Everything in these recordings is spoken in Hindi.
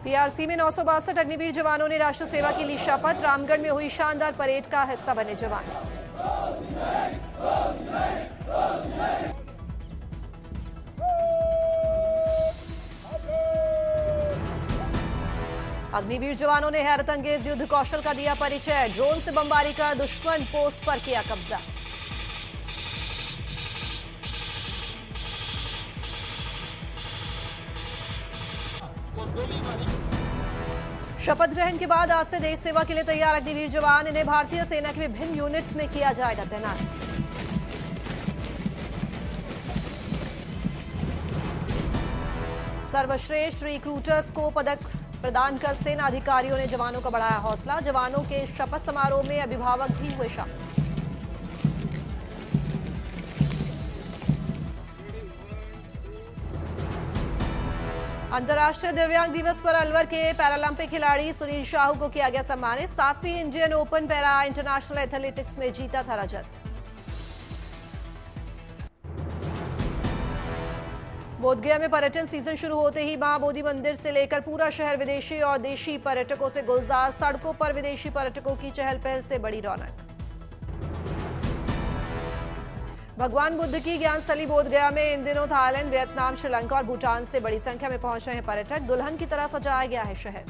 पीआरसी में 962 अग्निवीर जवानों ने राष्ट्र सेवा की ली शपथ। रामगढ़ में हुई शानदार परेड का हिस्सा बने जवान। अग्निवीर जवानों ने हैरतअंगेज युद्ध कौशल का दिया परिचय। ड्रोन से बमबारी कर दुश्मन पोस्ट पर किया कब्जा। शपथ ग्रहण के बाद आज से देश सेवा के लिए तैयार अग्निवीर जवान। इन्हें भारतीय सेना के विभिन्न यूनिट्स में किया जाएगा तैनात। सर्वश्रेष्ठ रिक्रूटर्स को पदक प्रदान कर सेना अधिकारियों ने जवानों का बढ़ाया हौसला। जवानों के शपथ समारोह में अभिभावक भी हुए शामिल। अंतर्राष्ट्रीय दिव्यांग दिवस पर अलवर के पैरालंपिक खिलाड़ी सुनील साहू को किया गया सम्मानित। 7वीं Indian open para international athletics में जीता था रजत। बोधगया में पर्यटन सीजन शुरू होते ही मां बोधि मंदिर से लेकर पूरा शहर विदेशी और देशी पर्यटकों से गुलजार। सड़कों पर विदेशी पर्यटकों की चहल पहल से बड़ी रौनक। भगवान बुद्ध की ज्ञानस्थली बोधगया में इन दिनों थाईलैंड, वियतनाम, श्रीलंका और भूटान से बड़ी संख्या में पहुंच रहे हैं पर्यटक। दुल्हन की तरह सजाया गया है शहर।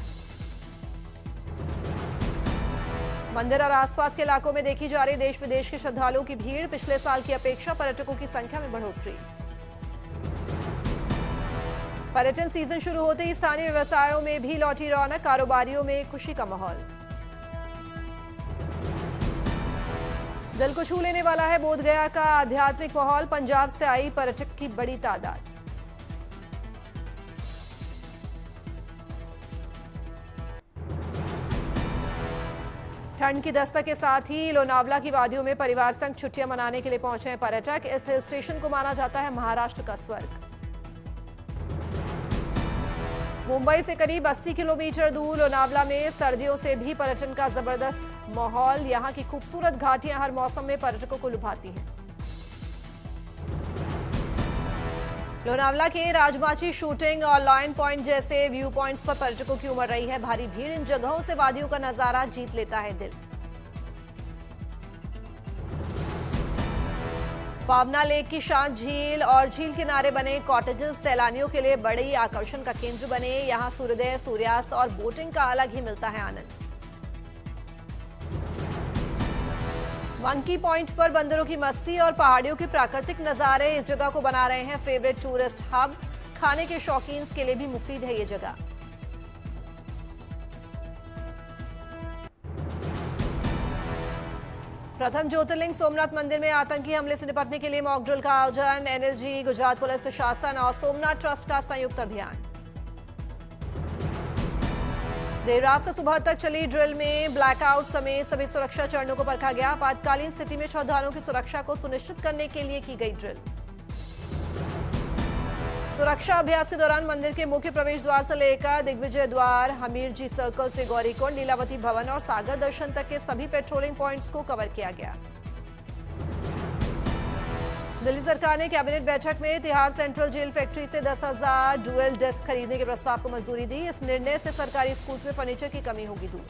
मंदिर और आसपास के इलाकों में देखी जा रही देश विदेश के श्रद्धालुओं की भीड़। पिछले साल की अपेक्षा पर्यटकों की संख्या में बढ़ोतरी। पर्यटन सीजन शुरू होते ही स्थानीय व्यवसायों में भी लौटी रौनक। कारोबारियों में खुशी का माहौल। दिल को छू लेने वाला है बोधगया का आध्यात्मिक माहौल। पंजाब से आई पर्यटक की बड़ी तादाद। ठंड की दस्तक के साथ ही लोनावला की वादियों में परिवार संग छुट्टियां मनाने के लिए पहुंचे हैं पर्यटक। इस हिल स्टेशन को माना जाता है महाराष्ट्र का स्वर्ग। मुंबई से करीब 80 किलोमीटर दूर लोनावला में सर्दियों से भी पर्यटन का जबरदस्त माहौल। यहां की खूबसूरत घाटियां हर मौसम में पर्यटकों को लुभाती हैं। लोनावला के राजमाची, शूटिंग और लॉयन पॉइंट जैसे व्यू पॉइंट्स पर पर्यटकों की उमड़ रही है भारी भीड़। इन जगहों से वादियों का नजारा जीत लेता है दिल। पावना लेक की शांत झील और झील किनारे बने कॉटेजेस सैलानियों के लिए बड़ी आकर्षण का केंद्र बने। यहां सूर्योदय, सूर्यास्त और बोटिंग का अलग ही मिलता है आनंद। मंकी पॉइंट पर बंदरों की मस्ती और पहाड़ियों के प्राकृतिक नजारे इस जगह को बना रहे हैं फेवरेट टूरिस्ट हब। खाने के शौकीन के लिए भी मुफीद है ये जगह। प्रथम ज्योतिर्लिंग सोमनाथ मंदिर में आतंकी हमले से निपटने के लिए मॉक ड्रिल का आयोजन। एनएसजी, गुजरात पुलिस प्रशासन और सोमनाथ ट्रस्ट का संयुक्त अभियान। देर रात से सुबह तक चली ड्रिल में ब्लैकआउट समेत सभी सुरक्षा चरणों को परखा गया। आपातकालीन स्थिति में श्रद्धालुओं की सुरक्षा को सुनिश्चित करने के लिए की गई ड्रिल। सुरक्षा अभ्यास के दौरान मंदिर के मुख्य प्रवेश द्वार से लेकर दिग्विजय द्वार, हमीरजी सर्कल से गौरीकुंड, लीलावती भवन और सागर दर्शन तक के सभी पेट्रोलिंग पॉइंट्स को कवर किया गया। दिल्ली सरकार ने कैबिनेट बैठक में तिहाड़ सेंट्रल जेल फैक्ट्री से 10,000 डुअल डेस्क खरीदने के प्रस्ताव को मंजूरी दी। इस निर्णय से सरकारी स्कूल्स में फर्नीचर की कमी होगी दूर।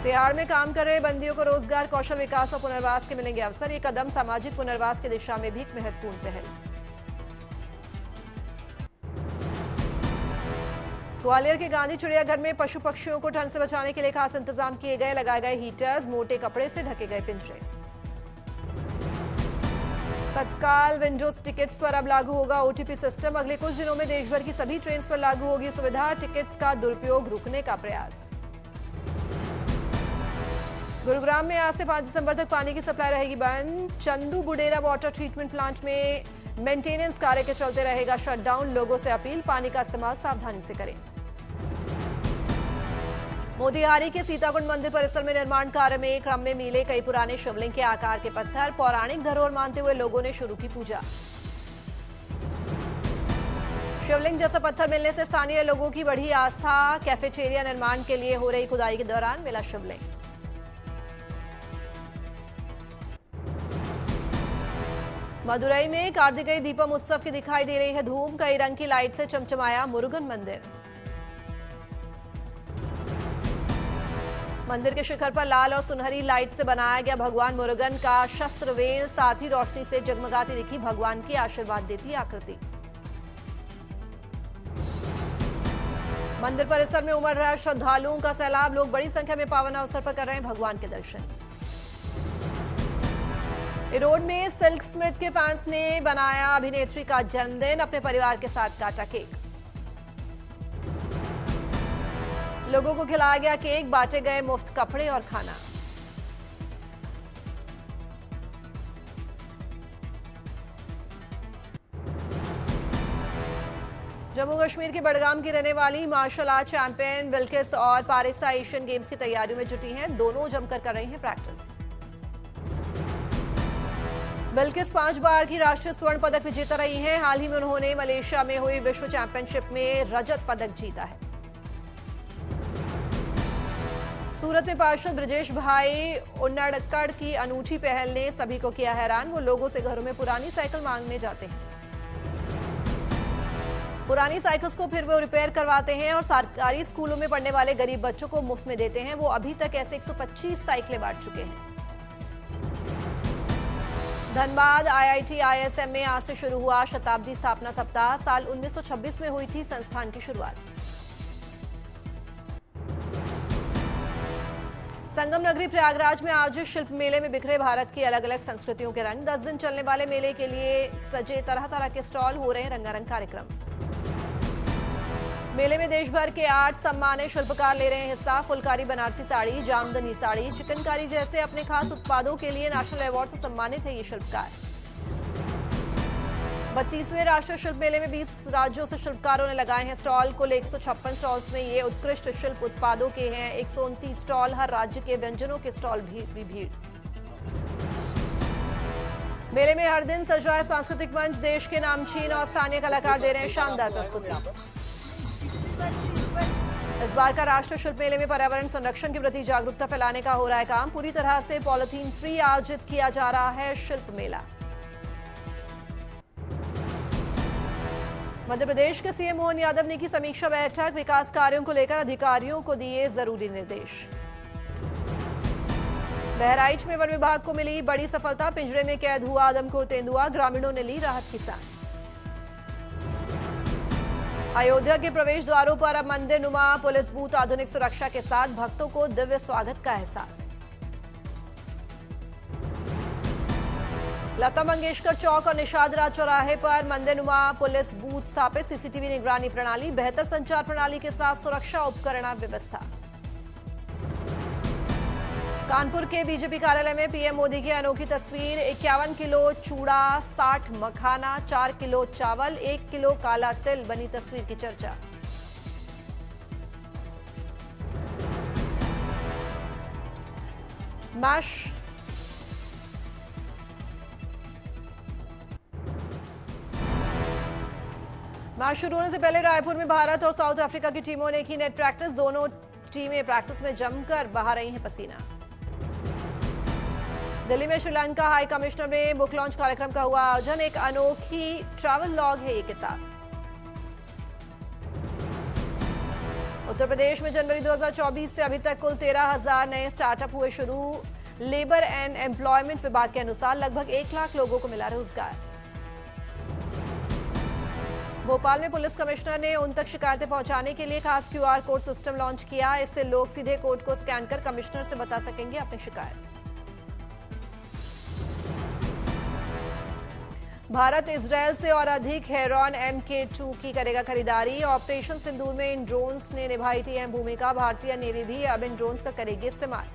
तिहाड़ में काम कर रहे बंदियों को रोजगार, कौशल विकास और पुनर्वास के मिलेंगे अवसर। ये कदम सामाजिक पुनर्वास की दिशा में भी एक महत्वपूर्ण पहल। ग्वालियर के गांधी चिड़ियाघर में पशु पक्षियों को ठंड से बचाने के लिए खास इंतजाम किए गए। लगाए गए हीटर्स, मोटे कपड़े से ढके गए पिंजरे। तत्काल विंडोज टिकट्स पर अब लागू होगा ओटीपी सिस्टम। अगले कुछ दिनों में देश भर की सभी ट्रेन्स पर लागू होगी सुविधा। टिकट्स का दुरुपयोग रुकने का प्रयास। गुरुग्राम में आज से 5 दिसंबर तक पानी की सप्लाई रहेगी बंद। Chandu Budera water treatment plant में मेंटेनेंस कार्य के चलते रहेगा शटडाउन। लोगों से अपील, पानी का इस्तेमाल सावधानी से करें। मोतिहारी के सीताकुंड मंदिर परिसर में निर्माण कार्य में क्रम में मिले कई पुराने शिवलिंग के आकार के पत्थर। पौराणिक धरोहर मानते हुए लोगों ने शुरू की पूजा। शिवलिंग जैसा पत्थर मिलने से स्थानीय लोगों की बढ़ी आस्था। कैफेटेरिया निर्माण के लिए हो रही खुदाई के दौरान मिला शिवलिंग। मदुरई में कार्तिकेय दीपम उत्सव की दिखाई दे रही है धूम। कई रंग की लाइट से चमचमाया मुरुगन मंदिर। मंदिर के शिखर पर लाल और सुनहरी लाइट से बनाया गया भगवान मुरुगन का शस्त्र वेल, साथ ही रोशनी से जगमगाती दिखी भगवान की आशीर्वाद देती आकृति। मंदिर परिसर में उमड़ रहा श्रद्धालुओं का सैलाब। लोग बड़ी संख्या में पावन अवसर पर कर रहे हैं भगवान के दर्शन। इरोड में सिल्क स्मिथ के फैंस ने बनाया अभिनेत्री का जन्मदिन। अपने परिवार के साथ काटा केक। लोगों को खिलाया गया केक, बांटे गए मुफ्त कपड़े और खाना। जम्मू कश्मीर के बडगाम की रहने वाली मार्शल आर्ट चैंपियन बिल्किस और पारिसा एशियन गेम्स की तैयारियों में जुटी हैं। दोनों जमकर कर रही हैं प्रैक्टिस। बिल्किस 5 बार की राष्ट्रीय स्वर्ण पदक विजेता रही हैं। हाल ही में उन्होंने मलेशिया में हुई विश्व चैंपियनशिप में रजत पदक जीता है। सूरत में पार्षद ब्रजेश भाई उन्नड़कड़ की अनूठी पहल ने सभी को किया हैरान। वो लोगों से घरों में पुरानी साइकिल मांगने जाते हैं। पुरानी साइकिल्स को फिर वो रिपेयर करवाते हैं और सरकारी स्कूलों में पढ़ने वाले गरीब बच्चों को मुफ्त में देते हैं। वो अभी तक ऐसे 125 साइकिलें बांट चुके हैं। धनबाद IIT ISM में आज से शुरू हुआ शताब्दी स्थापना सप्ताह। साल 1926 में हुई थी संस्थान की शुरुआत। संगम नगरी प्रयागराज में आज शिल्प मेले में बिखरे भारत की अलग अलग संस्कृतियों के रंग। 10 दिन चलने वाले मेले के लिए सजे तरह तरह के स्टॉल, हो रहे हैं रंगारंग कार्यक्रम। मेले में देश भर के 8 सम्मानित शिल्पकार ले रहे हैं हिस्सा। फुलकारी बनारसी साड़ी, जामदनी साड़ी, चिकनकारी जैसे अपने खास उत्पादों के लिए नेशनल अवार्ड से सम्मानित है ये शिल्पकार। 32वें राष्ट्रीय शिल्प मेले में 20 राज्यों से शिल्पकारों ने लगाए हैं स्टॉल। कुल 156 स्टॉल्स में ये उत्कृष्ट शिल्प उत्पादों के हैं। 129 स्टॉल, हर राज्य के व्यंजनों के स्टॉल भी भीड़। मेले में हर दिन सज रहा है सांस्कृतिक मंच। देश के नामचीन और स्थानीय कलाकार दे रहे हैं शानदार प्रस्तुति। इस बार का राष्ट्रीय शिल्प मेले में पर्यावरण संरक्षण के प्रति जागरूकता फैलाने का हो रहा है काम। पूरी तरह से पॉलिथीन फ्री आयोजित किया जा रहा है शिल्प मेला। मध्य प्रदेश के सीएम मोहन यादव ने की समीक्षा बैठक। विकास कार्यों को लेकर अधिकारियों को दिए जरूरी निर्देश। बहराइच में वन विभाग को मिली बड़ी सफलता। पिंजरे में कैद हुआ आदमखोर तेंदुआ। ग्रामीणों ने ली राहत की सांस। अयोध्या के प्रवेश द्वारों पर अब मंदिर नुमा पुलिस बूथ, आधुनिक सुरक्षा के साथ भक्तों को दिव्य स्वागत का एहसास। लता मंगेशकर चौक और निषाद राज चौराहे पर मंदिर नुमा पुलिस बूथ स्थापित। सीसीटीवी निगरानी प्रणाली, बेहतर संचार प्रणाली के साथ सुरक्षा उपकरण व्यवस्था। कानपुर के बीजेपी कार्यालय में पीएम मोदी की अनोखी तस्वीर। 51 किलो चूड़ा, 60 मखाना, 4 किलो चावल, 1 किलो काला तिल बनी तस्वीर की चर्चा। मैच शुरू होने से पहले रायपुर में भारत और साउथ अफ्रीका की टीमों ने की नेट प्रैक्टिस। दोनों टीमें प्रैक्टिस में जमकर बहा रही हैं पसीना। दिल्ली में श्रीलंका हाई कमिश्नर में बुक लॉन्च कार्यक्रम का हुआ आयोजन। एक अनोखी ट्रैवल लॉग है ये किताब। उत्तर प्रदेश में जनवरी 2024 से अभी तक कुल 13,000 नए स्टार्टअप हुए शुरू। लेबर एंड एम्प्लॉयमेंट विभाग के अनुसार लगभग 1 लाख लोगों को मिला रोजगार। भोपाल में पुलिस कमिश्नर ने उन तक शिकायतें पहुंचाने के लिए खास QR कोड सिस्टम लॉन्च किया। इससे लोग सीधे कोड को स्कैन कर कमिश्नर से बता सकेंगे अपनी शिकायत। भारत इजरायल से और अधिक हेरॉन MK2 की करेगा खरीदारी। ऑपरेशन सिंदूर में इन ड्रोन्स ने निभाई थी अहम भूमिका। भारतीय नेवी भी अब इन ड्रोन्स का करेगी इस्तेमाल।